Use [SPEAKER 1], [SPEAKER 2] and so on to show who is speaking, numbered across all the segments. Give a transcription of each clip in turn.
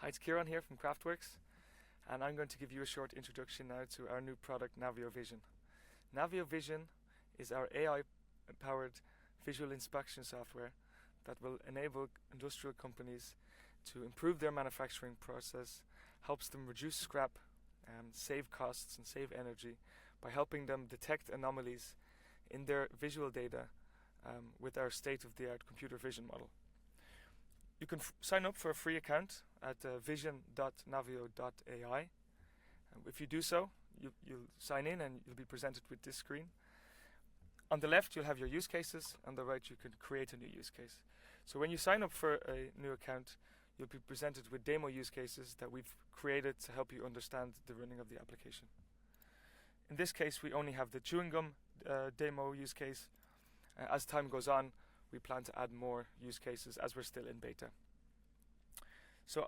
[SPEAKER 1] Hi, it's Kieran here from Craftworks, and I'm going to give you a short introduction now to our new product, Navio Vision. Navio Vision is our AI-powered visual inspection software that will enable industrial companies to improve their manufacturing process, helps them reduce scrap, save costs and save energy by helping them detect anomalies in their visual data with our state-of-the-art computer vision model. You can sign up for a free account at vision.navio.ai. If you do so, you'll sign in and you'll be presented with this screen. On the left, you'll have your use cases. On the right, you can create a new use case. So when you sign up for a new account, you'll be presented with demo use cases that we've created to help you understand the running of the application. In this case, we only have the chewing gum demo use case. As time goes on, we plan to add more use cases as we're still in beta. So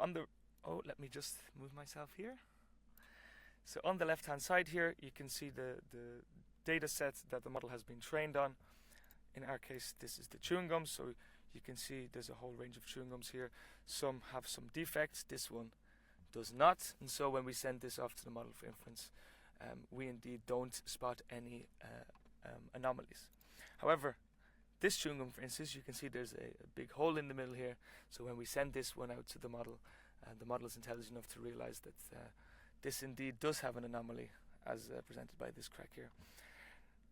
[SPEAKER 1] let me just move myself here. So on the left-hand side here, you can see the data set that the model has been trained on. In our case, this is the chewing gum, so you can see there's a whole range of chewing gums here. Some have some defects, this one does not, and so when we send this off to the model for inference, we indeed don't spot any anomalies. However, this chewing gum, for instance, you can see there's a big hole in the middle here, so when we send this one out to the model is intelligent enough to realize that this indeed does have an anomaly, as presented by this crack here.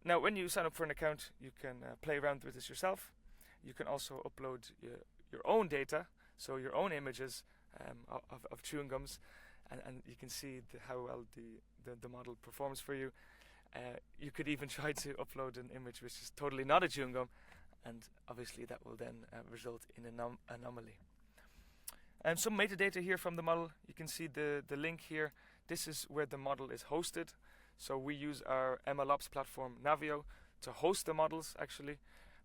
[SPEAKER 1] Now, when you sign up for an account, you can play around with this yourself. You can also upload your own data, so your own images of chewing gums, and you can see how well the model performs for you. You could even try to upload an image which is totally not a chewing gum, and obviously that will then result in an anomaly. Some metadata here from the model. You can see the link here. This is where the model is hosted. So we use our MLOps platform Navio to host the models, actually.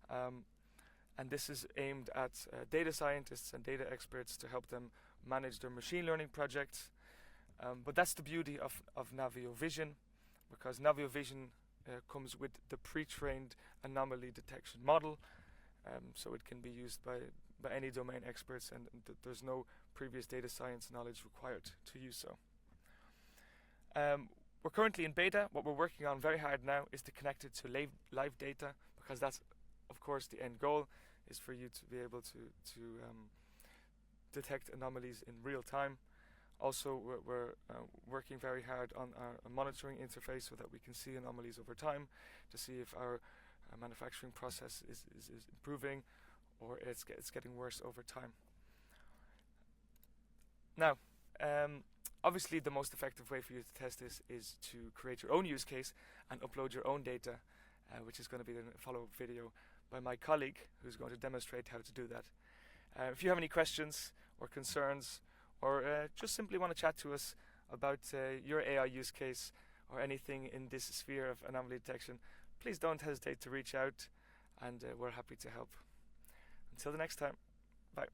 [SPEAKER 1] And this is aimed at data scientists and data experts to help them manage their machine learning projects. But that's the beauty of Navio Vision, because Navio Vision comes with the pre-trained anomaly detection model, so it can be used by any domain experts, and there's no previous data science knowledge required to use so. We're currently in beta. What we're working on very hard now is to connect it to live data, because that's, of course, the end goal, is for you to be able to detect anomalies in real time. Also, we're working very hard on our monitoring interface so that we can see anomalies over time to see if our manufacturing process is improving or it's getting worse over time. Now, obviously the most effective way for you to test this is to create your own use case and upload your own data, which is going to be in a follow-up video by my colleague who's going to demonstrate how to do that. If you have any questions or concerns, or just simply want to chat to us about your AI use case or anything in this sphere of anomaly detection, please don't hesitate to reach out, and we're happy to help. Until the next time, bye.